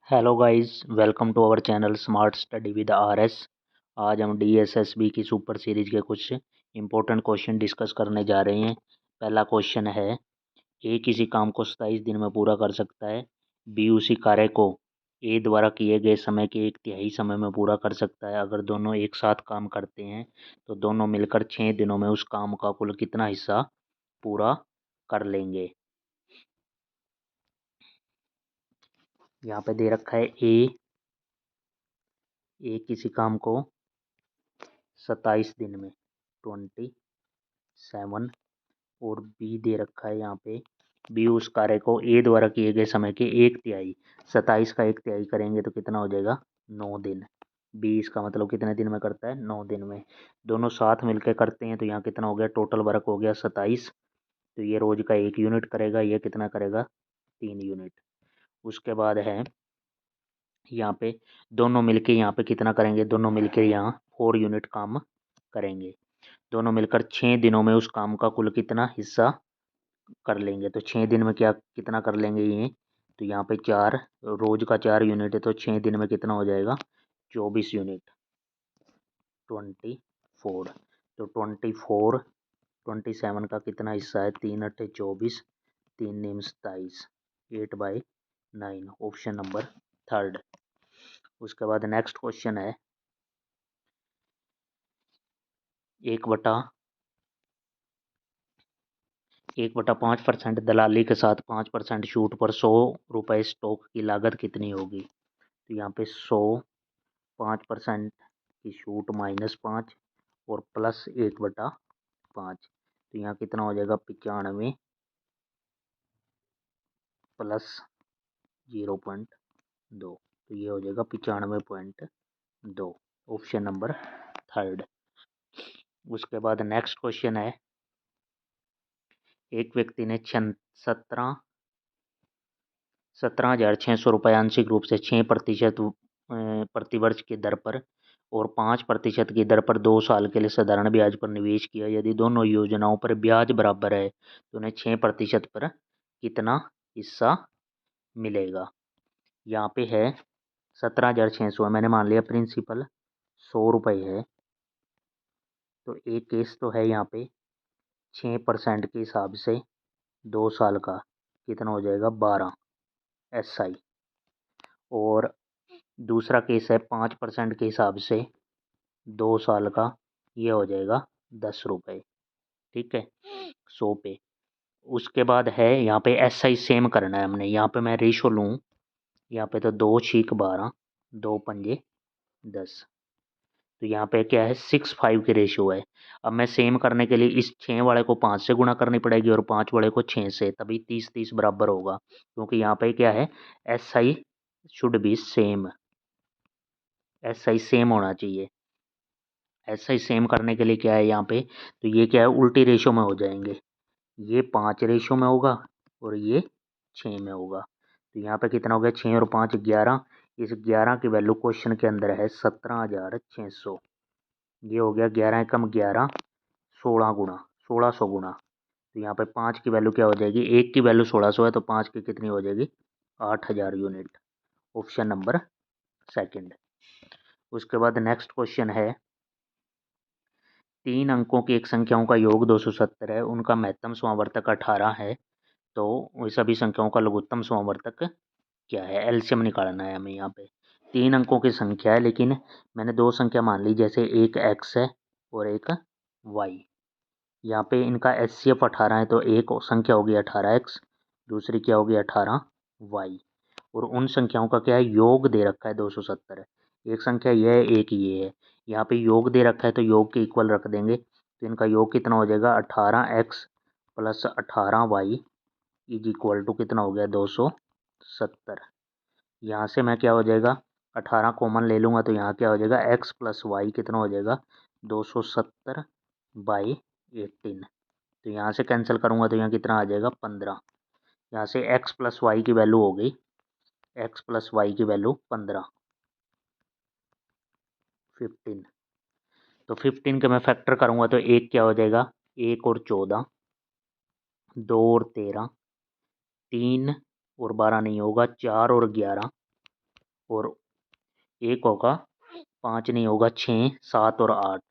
Hello guys, welcome to our channel smart study with RS. आज हम DSSB की super series के कुछ इम्पोर्टेंट क्वेश्चन डिस्कस करने जा रहे हैं। पहला क्वेश्चन है, ए किसी काम को 27 दिन में पूरा कर सकता है, बी उसी कार्य को ए द्वारा किए गए समय के 1/3 समय में पूरा कर सकता है। अगर दोनों एक साथ काम करते हैं तो दोनों मिलकर 6 दिनों में उस काम का कुल कितना हिस्सा पूरा कर लेंगे। यहाँ पे दे रखा है ए किसी काम को 27 दिन में 27 और बी दे रखा है यहाँ पे, बी उस कार्य को ए द्वारा किए गए समय के 1/3 27 का 1/3 करेंगे तो कितना हो जाएगा 9 दिन। बी इसका मतलब कितने दिन में करता है 9 दिन में। दोनों साथ मिलकर करते हैं तो यहाँ कितना हो गया, टोटल वर्क हो गया 27। तो ये रोज का 1 यूनिट करेगा, ये कितना करेगा 3 यूनिट। उसके बाद है यहाँ पे दोनों मिलके यहाँ पे कितना करेंगे, दोनों मिलकर यहाँ 4 यूनिट काम करेंगे। दोनों मिलकर 6 दिनों में उस काम का कुल कितना हिस्सा कर लेंगे। तो 6 दिन में क्या कितना कर लेंगे ये, तो यहाँ पे 4 रोज का 4 यूनिट है तो 6 दिन में कितना हो जाएगा 24 यूनिट 24। तो 27 का कितना हिस्सा है, 3 अट्ठे 24, 3 नीम 27, 8/9, ऑप्शन नंबर थर्ड। उसके बाद नेक्स्ट क्वेश्चन है, 1/5% दलाली के साथ 5% छूट पर 100 रुपये स्टॉक की लागत कितनी होगी। तो यहाँ पे 100, 5% की छूट -5 और प्लस 1/5, तो यहाँ कितना हो जाएगा 95 प्लस 0.2, तो ये हो जाएगा 95.2, ऑप्शन नंबर थर्ड। उसके बाद नेक्स्ट क्वेश्चन है, एक व्यक्ति ने 17,600 रुपये आंशिक रूप से 6% प्रतिवर्ष की दर पर और 5% की दर पर 2 साल के लिए साधारण ब्याज पर निवेश किया। यदि दोनों योजनाओं पर ब्याज बराबर है तो उन्हें 6% पर कितना हिस्सा मिलेगा। यहाँ पे है 17,600, मैंने मान लिया प्रिंसिपल 100 रुपये है, तो एक केस तो है यहाँ पे 6% के हिसाब से 2 साल का कितना हो जाएगा 12 SI, और दूसरा केस है 5% के हिसाब से 2 साल का, ये हो जाएगा 10 रुपये, ठीक है 100 पे। उसके बाद है यहाँ पे SI सेम करना है हमने, यहाँ पे मैं रेशो लूँ, यहाँ पे तो 2/12, 2×5 = 10, तो यहाँ पे क्या है 6:5 की रेशो है। अब मैं सेम करने के लिए इस 6 वाले को 5 से गुणा करनी पड़ेगी और 5 वाले को 6 से, तभी 30-30 बराबर होगा, क्योंकि यहाँ पे क्या है SI should be same, SI same होना चाहिए। SI सेम करने के लिए क्या है यहाँ पे, तो ये क्या है उल्टी रेशो में हो जाएंगे, ये 5 रेशो में होगा और ये 6 में होगा। तो यहाँ पे कितना हो गया 6 और 5 11, इस 11 की वैल्यू क्वेश्चन के अंदर है 17,600, ये हो गया 11 एकम 11, 16 गुना। तो यहाँ पे 5 की वैल्यू क्या हो जाएगी, एक की वैल्यू 1600 है तो 5 की कितनी हो जाएगी 8,000 यूनिट, ऑप्शन नंबर सेकंड। उसके बाद नेक्स्ट क्वेश्चन है, 3 अंकों की एक संख्याओं का योग 270 है, उनका महत्तम समावर्तक 18 है, तो सभी संख्याओं का लघुत्तम समावर्तक क्या है, एलसीएम निकालना है हमें। यहाँ पे 3 अंकों की संख्या है, लेकिन मैंने 2 संख्या मान ली, जैसे एक x है और एक y। यहाँ पे इनका HCF 18 है तो एक संख्या होगी 18x, दूसरी क्या होगी 18y, और उन संख्याओं का क्या है योग दे रखा है 270 है। एक संख्या यह है, एक ये है, यहाँ पे योग दे रखा है तो योग के इक्वल रख देंगे, तो इनका योग कितना हो जाएगा 18x plus 18y is equal to कितना हो गया 270। यहाँ से मैं क्या हो जाएगा 18 कॉमन ले लूँगा तो यहाँ क्या हो जाएगा x प्लस वाई कितना हो जाएगा 270/18, तो यहाँ से कैंसिल करूँगा तो यहाँ कितना आ जाएगा 15। यहाँ से x प्लस वाई की वैल्यू हो गई, x प्लस वाई की वैल्यू 15, 15, तो 15 के मैं फैक्टर करूँगा तो एक क्या हो जाएगा 1 और 14, 2 और 13, 3 और 12 नहीं होगा, 4 और 11, और एक होगा 5 नहीं होगा 6, 7 और 8।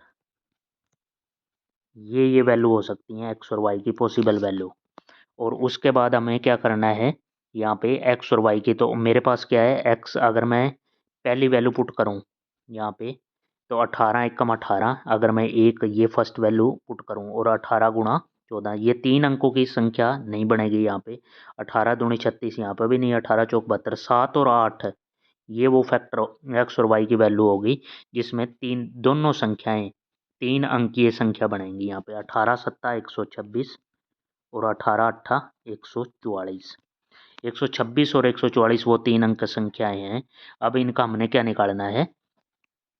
ये वैल्यू हो सकती हैं एक्स और वाई की पॉसिबल वैल्यू। और उसके बाद हमें क्या करना है, यहाँ पे एक्स और वाई की, तो मेरे पास क्या है एक्स, अगर मैं पहली वैल्यू पुट करूँ यहाँ पे तो 18 एकम 18, अगर मैं एक ये फर्स्ट वैल्यू पुट करूँ और 18 गुणा 14, ये 3 अंकों की संख्या नहीं बनेगी यहाँ पे। 18 दूनी 36, यहाँ पे भी नहीं, 18 चौक 72, 7 और 8 ये वो फैक्टर एक्स और वाई की वैल्यू होगी जिसमें तीन दोनों संख्याएं 3 अंकीय संख्या बनेंगी। यहाँ पे 18 सत्ता 126 और 18 अट्ठा 144। 126 और 144 वो 3 अंक संख्याएं हैं। अब इनका हमने क्या निकालना है,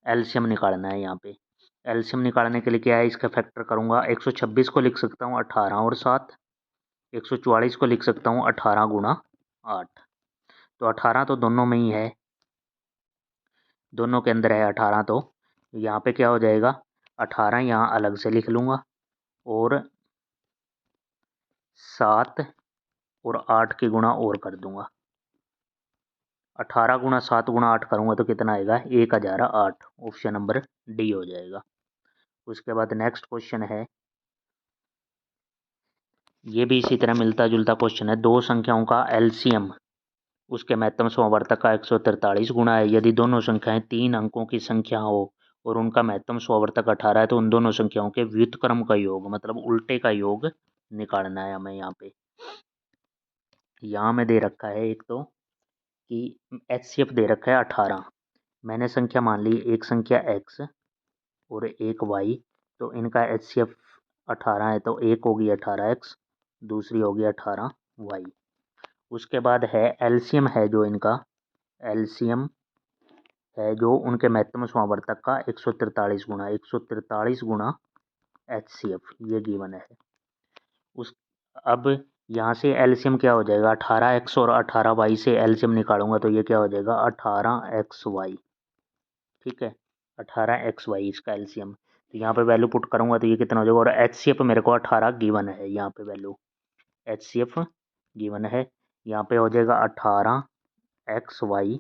एलसीएम निकालना है। यहाँ पे एलसीएम निकालने के लिए क्या है, इसका फैक्टर करूँगा। 126 को लिख सकता हूँ 18 और 7, 144 को लिख सकता हूँ 18 गुणा 8। तो 18 तो दोनों में ही है, दोनों के अंदर है 18, तो यहाँ पे क्या हो जाएगा, 18 यहाँ अलग से लिख लूँगा और 7 और 8 की गुणा और कर दूँगा। 18 गुणा 7 गुणा 8 करूँगा तो कितना आएगा, 1008। ऑप्शन नंबर डी हो जाएगा। उसके बाद नेक्स्ट क्वेश्चन है, ये भी इसी तरह मिलता जुलता क्वेश्चन है। दो संख्याओं का एलसीएम उसके महत्तम समवर्तक का 143 गुणा है। यदि दोनों संख्याएं 3 अंकों की संख्या हो और उनका महत्तम समवर्तक 18 है तो उन दोनों संख्याओं के व्युत्क्रम का योग, मतलब उल्टे का योग निकालना है हमें। यहाँ में दे रखा है एक तो कि एचसीएफ दे रखा है 18, मैंने संख्या मान ली एक संख्या x और एक y, तो इनका एचसीएफ 18 है, तो एक होगी 18x, दूसरी होगी 18y। उसके बाद है एलसीएम, है जो इनका एलसीएम है जो उनके महत्तम समावर्तक का 143 गुणा, 143 गुणा एचसीएफ, ये गिवन है। उस अब यहाँ से एलसीएम क्या हो जाएगा, 18x और 18y से एलसीएम निकालूंगा तो ये क्या हो जाएगा 18xy। ठीक है, 18xy इसका एलसीएम। तो यहाँ पे वैल्यू पुट करूँगा तो ये कितना हो जाएगा, और एचसीएफ मेरे को 18 गिवन है, यहाँ पे वैल्यू एचसीएफ गिवन है। यहाँ पे हो जाएगा 18xy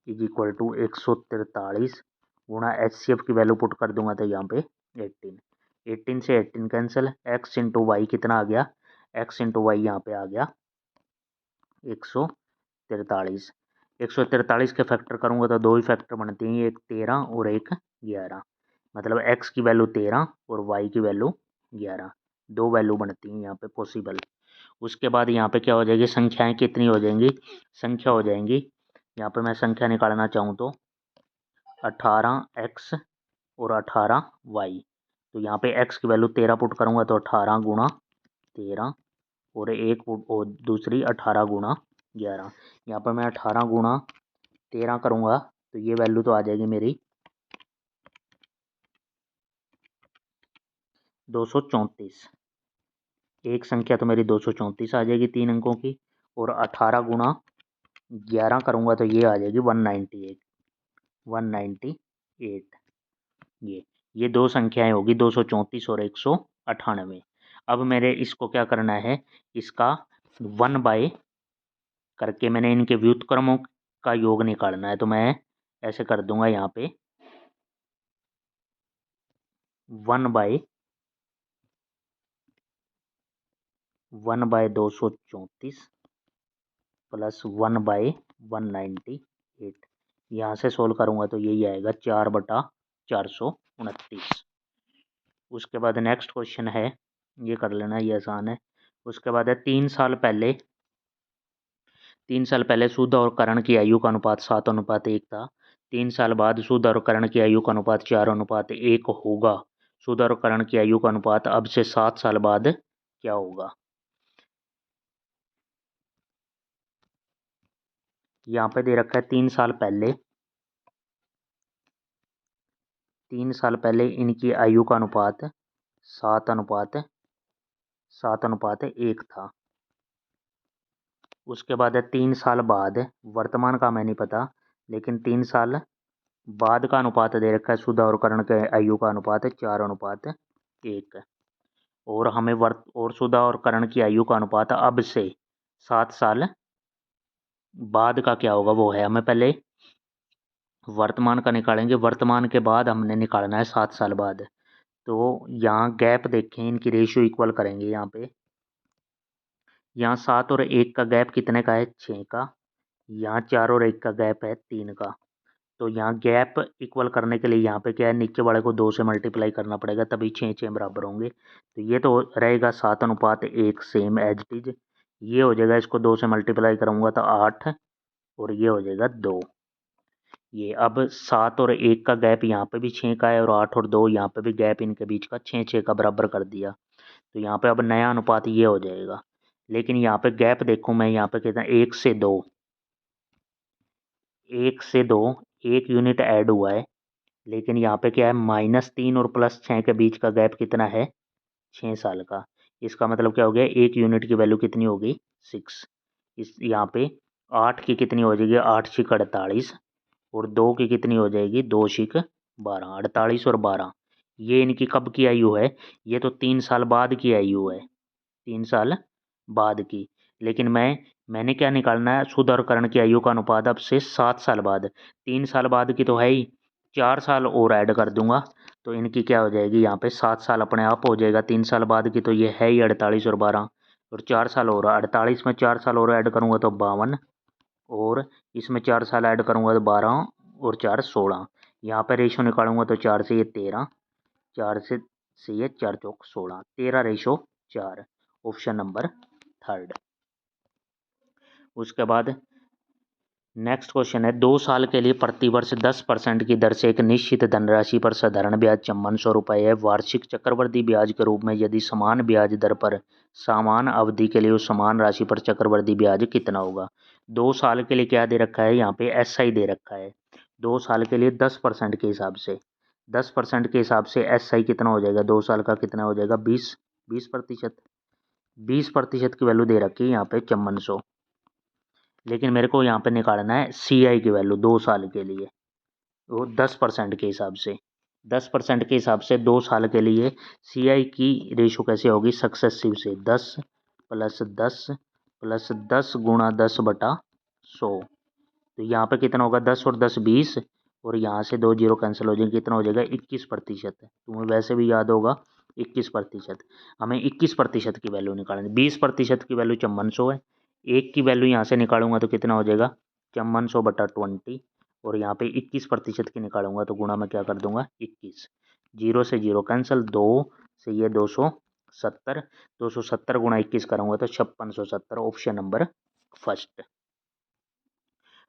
इज इक्वल टू 143 गुणा एचसीएफ की वैल्यू पुट कर दूंगा तो यहाँ पे 18, 18 से 18 कैंसिल, x इंटू वाई कितना आ गया, x इंटू वाई यहाँ पे आ गया 143। 143 के फैक्टर करूँगा तो दो ही फैक्टर बनते हैं, एक 13 और एक 11, मतलब x की वैल्यू 13 और y की वैल्यू 11, दो वैल्यू बनती हैं यहाँ पे पॉसिबल। उसके बाद यहाँ पे क्या हो जाएगी, संख्याएं कितनी हो जाएंगी, संख्या हो जाएंगी। यहाँ पे मैं संख्या निकालना चाहूँ तो 18x और 18y, तो यहाँ पे x की वैल्यू 13 पुट करूँगा तो 18 गुणा 13 और एक और दूसरी 18 गुणा 11। यहाँ पर मैं 18 गुणा 13 करूँगा तो ये वैल्यू तो आ जाएगी मेरी 234। एक संख्या तो मेरी 234 आ जाएगी 3 अंकों की, और 18 गुणा 11 करूँगा तो ये आ जाएगी 198, 198। ये दो संख्याएं होगी 234 और 198। अब मेरे इसको क्या करना है, इसका 1 बाय करके मैंने इनके व्युत्क्रमों का योग निकालना है। तो मैं ऐसे कर दूंगा, यहाँ पे 1 बाय 234 प्लस 1 बाय 198, यहाँ से सोल्व करूँगा तो यही आएगा 4/429। उसके बाद नेक्स्ट क्वेश्चन है, ये कर लेना, ये आसान है। उसके बाद है 3 साल पहले शुद्ध और करण की आयु का अनुपात 7:1 था। 3 साल बाद शुद्ध और करण की आयु का अनुपात 4:1 होगा। शुद्ध और करण की आयु का अनुपात अब से 7 साल बाद क्या होगा। यहाँ पे दे रखा है 3 साल पहले इनकी आयु का अनुपात 7:1 था। उसके बाद है 3 साल बाद, वर्तमान का हमें नहीं पता, लेकिन 3 साल बाद का अनुपात दे रखा है, शुद्ध और करण के आयु का अनुपात है 4:1। और हमें और शुद्ध और करण की आयु का अनुपात अब से 7 साल बाद का क्या होगा वो है हमें पहले वर्तमान का निकालेंगे। वर्तमान के बाद हमने निकालना है 7 साल बाद। तो यहाँ गैप देखें, इनकी रेशियो इक्वल करेंगे। यहाँ 7 और 1 का गैप कितने का है? 6 का। यहाँ 4 और 1 का गैप है 3 का। तो यहाँ गैप इक्वल करने के लिए यहाँ पे क्या है, नीचे वाले को 2 से मल्टीप्लाई करना पड़ेगा, तभी 6 बराबर होंगे। तो ये तो रहेगा 7:1 सेम एज इट इज। ये हो जाएगा, इसको 2 से मल्टीप्लाई करूँगा तो 8 और ये हो जाएगा 2। ये अब 7 और 1 का गैप यहाँ पे भी 6 का है और 8 और 2 यहाँ पे भी गैप इनके बीच का 6 का बराबर कर दिया। तो यहाँ पे अब नया अनुपात ये हो जाएगा। लेकिन यहाँ पे गैप देखूँ मैं, यहाँ पे कितना, 1 से 2, 1 से 2 1 यूनिट ऐड हुआ है। लेकिन यहाँ पे क्या है, -3 और +6 के बीच का गैप कितना है? 6 साल का। इसका मतलब क्या हो गया, 1 यूनिट की वैल्यू कितनी होगी? 6। इस यहाँ पे 8 की कितनी हो जाएगी? 8 छिक 48 और 2 की कितनी हो जाएगी? 2 छिक 12। 48 और 12 ये इनकी कब की आयु है? ये तो 3 साल बाद की आयु है, 3 साल बाद की। लेकिन मैंने क्या निकालना है? शुद्ध और करण की आयु का अनुपात अब से 7 साल बाद। 3 साल बाद की तो है ही, 4 साल और ऐड कर दूंगा तो इनकी क्या हो जाएगी? यहाँ पे 7 साल अपने आप हो जाएगा। 3 साल बाद की तो ये है ही 48 और 12, और 4 साल और, 48 में 4 साल और ऐड करूँगा तो 52, और इसमें 4 साल ऐड करूँगा तो 12 और 4 16। यहाँ पे रेशो निकालूंगा तो 4 से ये 13, 4 से ये 4 चौक 16, 13:4। Option number third. उसके बाद नेक्स्ट क्वेश्चन है, 2 साल के लिए प्रतिवर्ष 10% की दर से एक निश्चित धनराशि पर साधारण ब्याज 5400 रुपये है। वार्षिक चक्रवृद्धि ब्याज के रूप में यदि समान ब्याज दर पर समान अवधि के लिए उस समान राशि पर चक्रवृद्धि ब्याज कितना होगा? 2 साल के लिए क्या दे रखा है? यहाँ पे SI दे रखा है। 2 साल के लिए 10% के हिसाब से, 10% के हिसाब से SI कितना हो जाएगा? 2 साल का कितना हो जाएगा? 20%। 20% की वैल्यू दे रखी है यहाँ पे 5400। लेकिन मेरे को यहाँ पे निकालना है CI की वैल्यू 2 साल के लिए, वो 10% के हिसाब से। 10% के हिसाब से 2 साल के लिए CI की रेशो कैसे होगी? सक्सेसिव से 10 + 10 + 10 × 10/100। तो यहाँ पे कितना होगा? 10 और 10 20, और यहाँ से 2 जीरो कैंसिल हो जाएंगे। कितना हो जाएगा? 21%। तुम्हें वैसे भी याद होगा 21%। हमें 21% की वैल्यू निकालनी। 20% की वैल्यू 5400 है। 1 की वैल्यू यहाँ से निकालूंगा तो कितना हो जाएगा? 5400/20, और यहाँ पे 21% की निकालूंगा तो गुणा में क्या कर दूंगा? 21। जीरो से जीरो कैंसिल, 2 से ये 270, 270 × 21 करूँगा तो 5670। Option number first.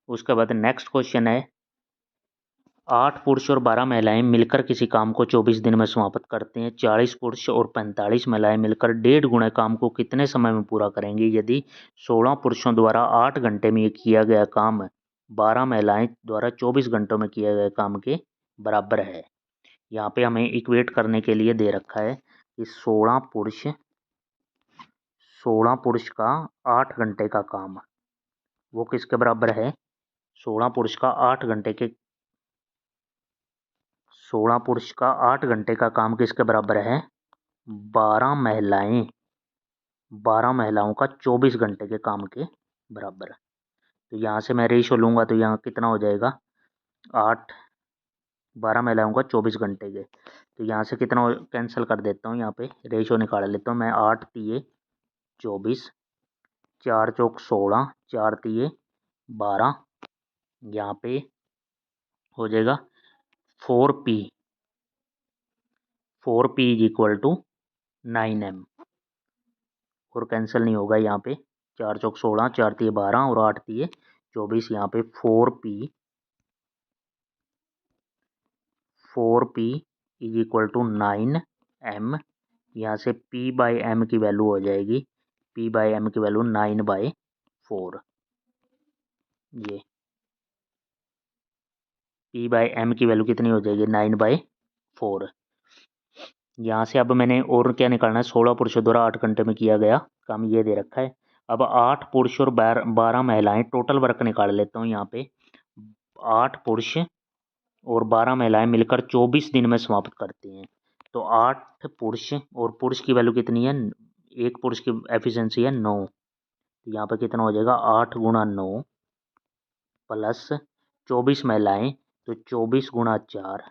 उसके बाद नेक्स्ट क्वेश्चन है, 8 पुरुष और 12 महिलाएं मिलकर किसी काम को 24 दिन में समाप्त करते हैं। 40 पुरुष और 45 महिलाएं मिलकर 1.5 गुना काम को कितने समय में पूरा करेंगी? यदि 16 पुरुषों द्वारा 8 घंटे में किया गया काम 12 महिलाएं द्वारा 24 घंटों में किए गए काम के बराबर है। यहाँ पे हमें इक्वेट करने के लिए दे रखा है कि 16 पुरुष का 8 घंटे का काम वो किसके बराबर है? 16 पुरुष का 8 घंटे के 16 पुरुष का 8 घंटे का काम किसके बराबर है? 12 महिलाएं, 12 महिलाओं का 24 घंटे के काम के बराबर। तो यहाँ से मैं रेशो लूँगा तो यहाँ कितना हो जाएगा? 8, 12 महिलाओं का 24 घंटे के, तो यहाँ से कितना कैंसिल कर देता हूँ। यहाँ पे रेशो निकाल लेता हूँ मैं। 8 तिये 24, 4 चौक 16, 4 तिये 12, यहाँ पे हो जाएगा 4P, 4P = 9M, और कैंसिल नहीं होगा यहाँ पे। 4 चौक 16, 4 तिये 12 और 8 तिये 24, यहाँ पे 4P = 9M। यहाँ से P/M की वैल्यू हो जाएगी, P/M की वैल्यू 9/4। ये P/M की वैल्यू कितनी हो जाएगी? 9/4। यहाँ से अब मैंने और क्या निकालना है? 16 पुरुषों द्वारा 8 घंटे में किया गया काम ये दे रखा है। अब 8 पुरुष और 12 महिलाएं टोटल वर्क निकाल लेता हूँ। यहाँ पे 8 पुरुष और 12 महिलाएं मिलकर 24 दिन में समाप्त करती हैं। तो 8 पुरुष, और पुरुष की वैल्यू कितनी है? एक पुरुष की एफिशिएंसी है 9। तो यहाँ पे कितना हो जाएगा? 8 × 9 + 24 महिलाएं, तो 24 गुणा 4,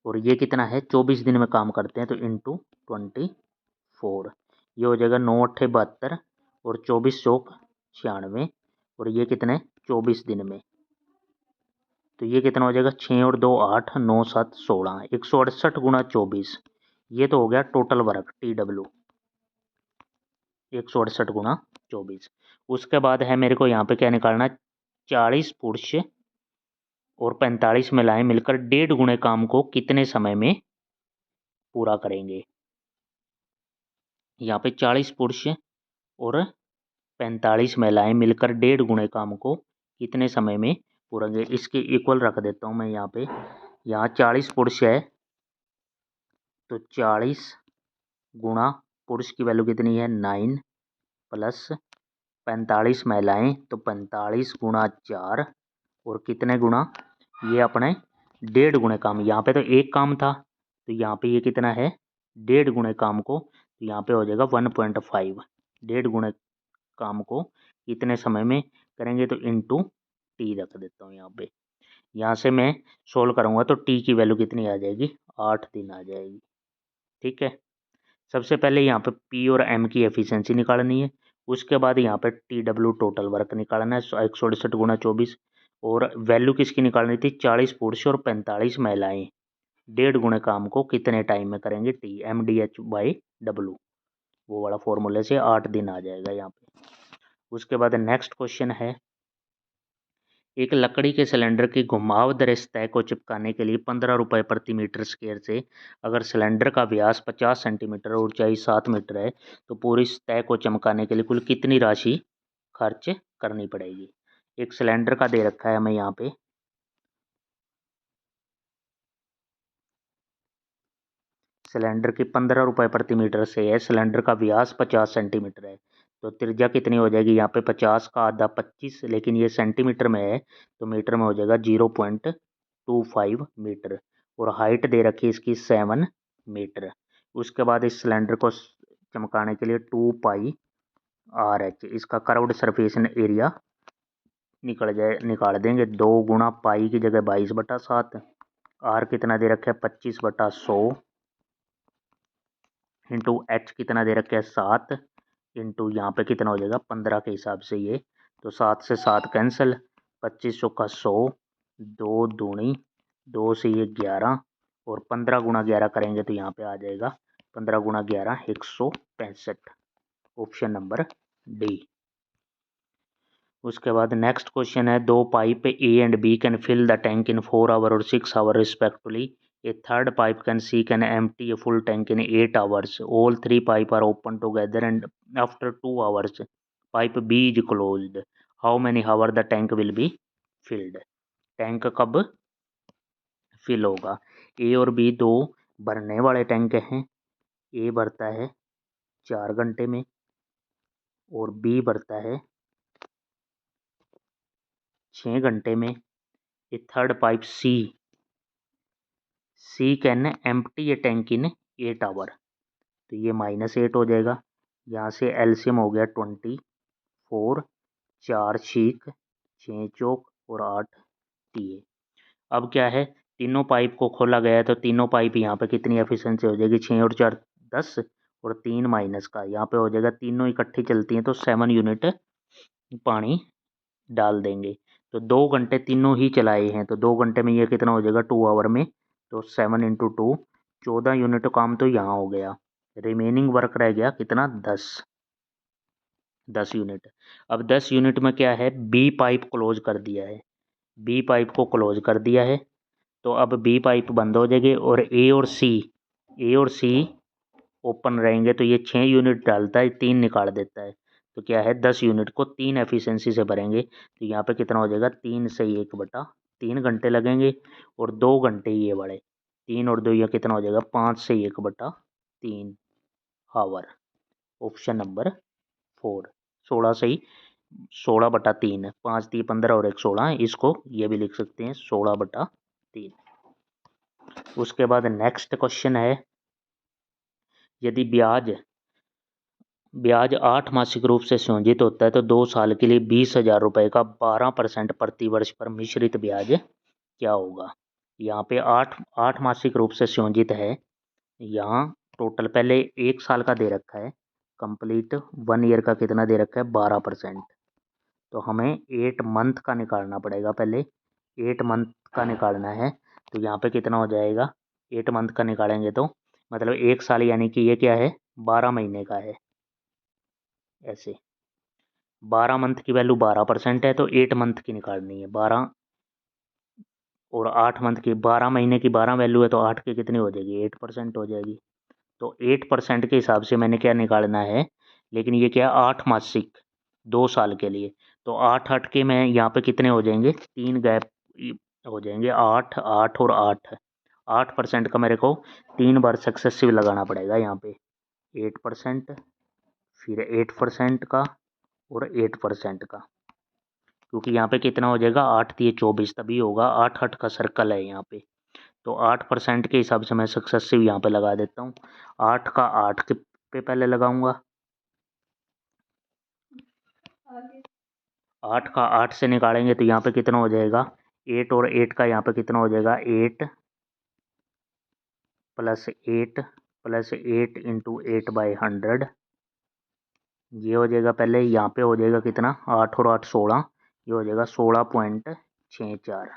और ये कितना है, 24 दिन में काम करते हैं तो इंटू 24, ये हो जाएगा 9 अट्ठे 72 और 24 चौक 96, और ये कितने 24 दिन में, तो ये कितना हो जाएगा 6 और 2 8 9 7 16, 168 गुणा 24, ये तो हो गया टोटल वर्क TW, 168 गुणा 24। उसके बाद है मेरे को यहाँ पे क्या निकालना है, 40 पुरुष और 45 महिलाएं मिलकर 1.5 गुणे काम को कितने समय में पूरा करेंगे। यहाँ पे 40 पुरुष और 45 महिलाएं मिलकर 1.5 गुणे काम को कितने समय में पूरा करेंगे। इसके इक्वल रख देता हूँ मैं यहाँ पे, यहाँ 40 पुरुष है तो 40 गुणा पुरुष की वैल्यू कितनी है 9 प्लस 45 महिलाएं तो 45 गुणा 4, और कितने गुणा, ये अपने 1.5 गुणे काम, यहाँ पे तो एक काम था तो यहाँ पे ये कितना है 1.5 गुणे काम को, तो यहाँ पे हो जाएगा 1.5, 1.5 गुणे काम को कितने समय में करेंगे तो इंटू टी रख देता हूँ यहाँ पे। यहाँ से मैं सोल्व करूँगा तो टी की वैल्यू कितनी आ जाएगी 8 दिन आ जाएगी। ठीक है, सबसे पहले यहाँ पे पी और एम की एफिशिएंसी निकालनी है, उसके बाद यहाँ पे TW टोटल वर्क निकालना है 168 गुणा 24, और वैल्यू किसकी निकालनी थी 40 पुरुष और 45 महिलाएं 1.5 गुणे काम को कितने टाइम में करेंगे TMDH/W, वो वाला फॉर्मूले से 8 दिन आ जाएगा यहाँ पे। उसके बाद नेक्स्ट क्वेश्चन है, एक लकड़ी के सिलेंडर की घुमावदार सतह को चिपकाने के लिए 15 रुपये प्रति मीटर स्क्वायर से अगर सिलेंडर का व्यास 50 सेंटीमीटर और ऊंचाई 7 मीटर है तो पूरी सतह को चमकाने के लिए कुल कितनी राशि खर्च करनी पड़ेगी। एक सिलेंडर का दे रखा है हमें यहाँ पे, सिलेंडर की 15 रुपये प्रति मीटर से है, सिलेंडर का व्यास 50 सेंटीमीटर है, तो त्रिज्या कितनी हो जाएगी यहाँ पे 50 का आधा 25, लेकिन ये सेंटीमीटर में है तो मीटर में हो जाएगा 0.25 मीटर, और हाइट दे रखी है इसकी 7 मीटर। उसके बाद इस सिलेंडर को चमकाने के लिए 2πRH इसका कर्व्ड सरफेस एरिया निकाल देंगे, 2 गुणा पाई की जगह 22/7, आर कितना दे रखा है 25/100 इंटू एच कितना दे रखा है 7 इंटू यहाँ पे कितना हो जाएगा 15 के हिसाब से ये, तो 7 से 7 कैंसिल, 25 का 100, 2 दूनी 2 से ये 11, और 15 गुणा 11 करेंगे तो यहाँ पे आ जाएगा 15 गुणा 11 165, ऑप्शन नंबर डी। उसके बाद नेक्स्ट क्वेश्चन है, दो pipe A and B can fill the tank in 4 hour और 6 hour respectively, a third pipe can see can empty a full tank in 8 hours, all three pipe are open together and after 2 hours pipe B is closed, how many hour the tank will be filled। Tank कब fill होगा, ए और B दो भरने वाले tank हैं, ए भरता है 4 घंटे में और बी भरता है 6 घंटे में, a third pipe C can empty a tank in 8 hour, तो ये -8 हो जाएगा, यहाँ से एलसीएम हो गया 24, 4 छीक 6 चौक और 8 टीए। अब क्या है, तीनों पाइप को खोला गया है तो तीनों पाइप यहाँ पे कितनी एफिशिएंसी हो जाएगी 6 और 4 10, और 3 माइनस का यहाँ पे हो जाएगा, तीनों इकट्ठी चलती हैं तो 7 यूनिट पानी डाल देंगे, तो 2 घंटे तीनों ही चलाए हैं तो 2 घंटे में ये कितना हो जाएगा 2 आवर में, तो 7 × 2 14 यूनिट काम तो यहाँ हो गया, रिमेनिंग वर्क रह गया कितना 10 यूनिट। अब 10 यूनिट में क्या है, बी पाइप क्लोज कर दिया है, बी पाइप को क्लोज कर दिया है तो अब बी पाइप बंद हो जाएगी, और ए और सी ओपन रहेंगे तो ये 6 यूनिट डालता है 3 निकाल देता है, तो क्या है 10 यूनिट को 3 एफिशिएंसी से भरेंगे तो यहाँ पे कितना हो जाएगा 3 से 1/3 घंटे लगेंगे, और 2 घंटे ये बड़े 3 और 2 ये कितना हो जाएगा 5 से 1/3 आवर, ऑप्शन नंबर 4, 16 से ही 16/3, 5 × 3 15 और 1 16, इसको ये भी लिख सकते हैं 16/3। उसके बाद नेक्स्ट क्वेश्चन है, यदि ब्याज ब्याज 8 मासिक रूप से संयोजित होता है तो 2 साल के लिए 20,000 रुपये का 12% प्रति वर्ष पर मिश्रित ब्याज क्या होगा। यहाँ पे आठ मासिक रूप से संयोजित है। यहाँ टोटल पहले 1 साल का दे रखा है, कंप्लीट 1 ईयर का कितना दे रखा है 12%। तो हमें 8 मंथ का निकालना पड़ेगा, पहले 8 मंथ का निकालना है। तो यहाँ पे कितना हो जाएगा, 8 मंथ का निकालेंगे तो मतलब 1 साल यानी कि ये क्या है 12 महीने का है। ऐसे 12 मंथ की वैल्यू 12% है तो 8 मंथ की निकालनी है 12 और 8 मंथ की 12 महीने की 12 वैल्यू है तो 8 की कितनी हो जाएगी 8% हो जाएगी। तो 8% के हिसाब से मैंने क्या निकालना है, लेकिन ये क्या 8 मासिक 2 साल के लिए। तो 8 के मैं यहाँ पे कितने हो जाएंगे 3 गैप हो जाएंगे 8 8 और 8। 8% का मेरे को 3 बार सक्सेसिव लगाना पड़ेगा यहाँ पे 8%, फिर 8% का और 8% का, क्योंकि यहाँ पे कितना हो जाएगा 8 3 24 तभी होगा 8 का सर्कल है यहाँ पे। तो 8% के हिसाब से मैं सक्सेसिव यहाँ पे लगा देता हूँ। 8 का 8 के पे पहले लगाऊंगा, 8 का 8 से निकालेंगे तो यहाँ पे कितना हो जाएगा 8 और 8 का यहाँ पे कितना हो जाएगा 8 प्लस 8 इंटू 8/100 ये हो जाएगा। पहले यहाँ पे हो जाएगा कितना 8 और 8 16, ये हो जाएगा 16.64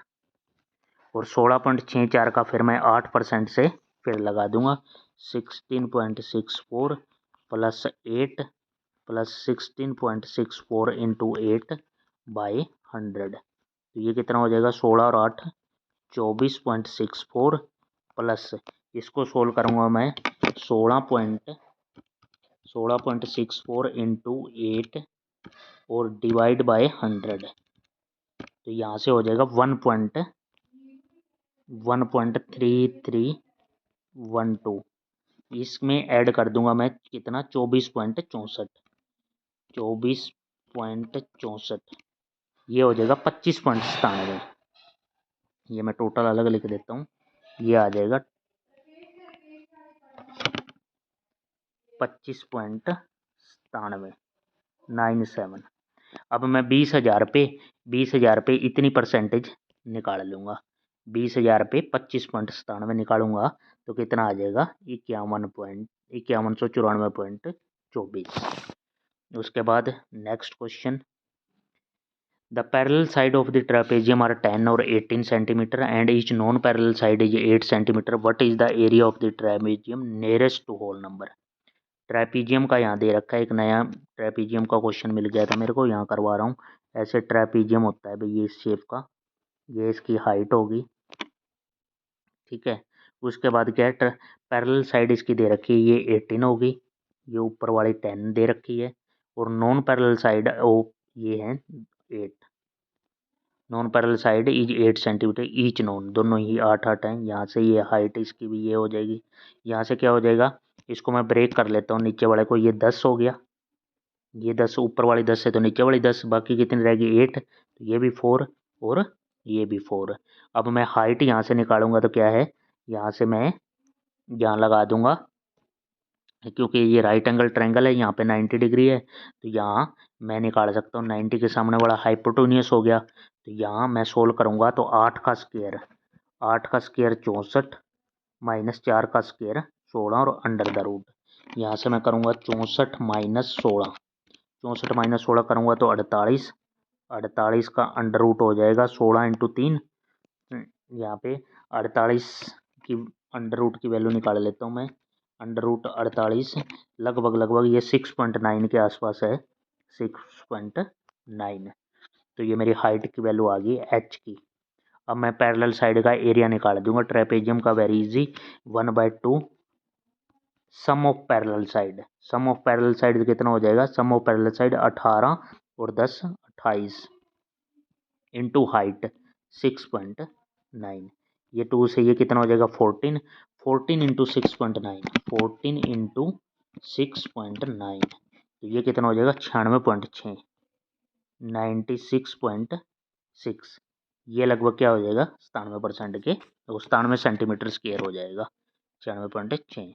और 16.64 का फिर मैं 8% से फिर लगा दूंगा 16.64 प्लस 16.64 इंटू 8/100। तो ये कितना हो जाएगा 16 और 8 24.64 प्लस इसको सोल्व करूँगा मैं 16.64 इंटू 8 और डिवाइड बाय 100। तो यहाँ से हो जाएगा 1.3312। इसमें ऐड कर दूंगा मैं कितना 24.64 ये हो जाएगा 25.97। ये मैं टोटल अलग लिख देता हूँ, ये आ जाएगा 25.97। अब मैं 20,000 पे इतनी परसेंटेज निकाल लूँगा। 20,000 पे 25.97 निकालूंगा तो कितना आ जाएगा 51,9194.24। उसके बाद next question, the parallel side of the trapezium are 10 और 18 centimetre and each non parallel side is 8 centimetre. What is the area of the trapezium nearest to whole number. Trapezium का यहाँ दे रखा है, एक नया ट्रेपीजियम का क्वेश्चन मिल गया था मेरे को, यहाँ करवा रहा हूँ। ऐसे ट्रेपीजियम होता है भाई ये इस शेप का, ये इसकी हाइट होगी, ठीक है। उसके बाद क्या है पैरेलल साइड इसकी दे रखी है, ये 18 होगी, ये ऊपर वाली 10 दे रखी है और नॉन पैरेलल साइड ये है 8। Non parallel side is 8 centimetre each non, दोनों ही 8 हैं। यहाँ से ये हाइट इसकी भी ये हो जाएगी। यहाँ से क्या हो जाएगा, इसको मैं ब्रेक कर लेता हूँ नीचे वाले को, ये 10 हो गया, ये 10 ऊपर वाली 10 है तो नीचे वाली 10, बाकी कितनी रहेगी 8। तो ये भी 4 और ये भी 4। अब मैं हाइट यहाँ से निकालूंगा तो क्या है, यहाँ से मैं यहाँ लगा दूंगा, क्योंकि ये राइट एंगल ट्रायंगल है, यहाँ पे 90 डिग्री है तो यहाँ मैं निकाल सकता हूँ 90 के सामने वाला हाइपोटेन्यूस हो गया। तो यहाँ मैं सोल्व करूँगा तो 8 का स्क्वायर 64 माइनस 4 का स्क्वायर 16 और अंडर द रूट। यहाँ से मैं करूँगा 64 माइनस 16, 64 माइनस 16 करूँगा तो 48, 48 का अंडर रूट हो जाएगा 16 इंटू 3। यहाँ पे 48 की अंडर रूट की वैल्यू निकाल लेता हूँ मैं, अंडर रूट 48 लगभग ये 6.9 के आसपास है, 6.9। तो ये मेरी हाइट की वैल्यू आ गई एच की। अब मैं पैरेलल साइड का एरिया निकाल दूंगा ट्रेपेजियम का, very easy, 1/2 sum of parallel side. Sum of parallel side कितना हो जाएगा, सम ऑफ पैरेलल साइड 18 और 10 28 इंटू हाइट 6.9, ये 2 से ये कितना हो जाएगा 14, 14 इंटू 6.9, 14 इंटू 6.9 तो ये कितना हो जाएगा 96.6, 96.6। ये लगभग क्या हो जाएगा 97% के 97 सेंटीमीटर स्क्वायर हो जाएगा, 96.6।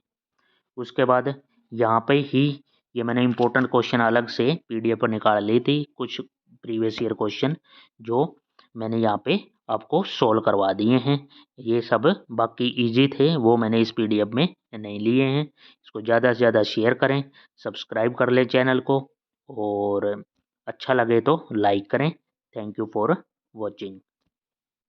उसके बाद यहाँ पे ही ये मैंने इम्पोर्टेंट क्वेश्चन अलग से पीडीएफ पर निकाल ली थी, कुछ प्रीवियस ईयर क्वेश्चन जो मैंने यहाँ पे आपको सोल्व करवा दिए हैं। ये सब बाकी इजी थे, वो मैंने इस पीडीएफ में नहीं लिए हैं। इसको ज़्यादा से ज़्यादा शेयर करें, सब्सक्राइब कर लें चैनल को, और अच्छा लगे तो लाइक करें। Thank you for watching.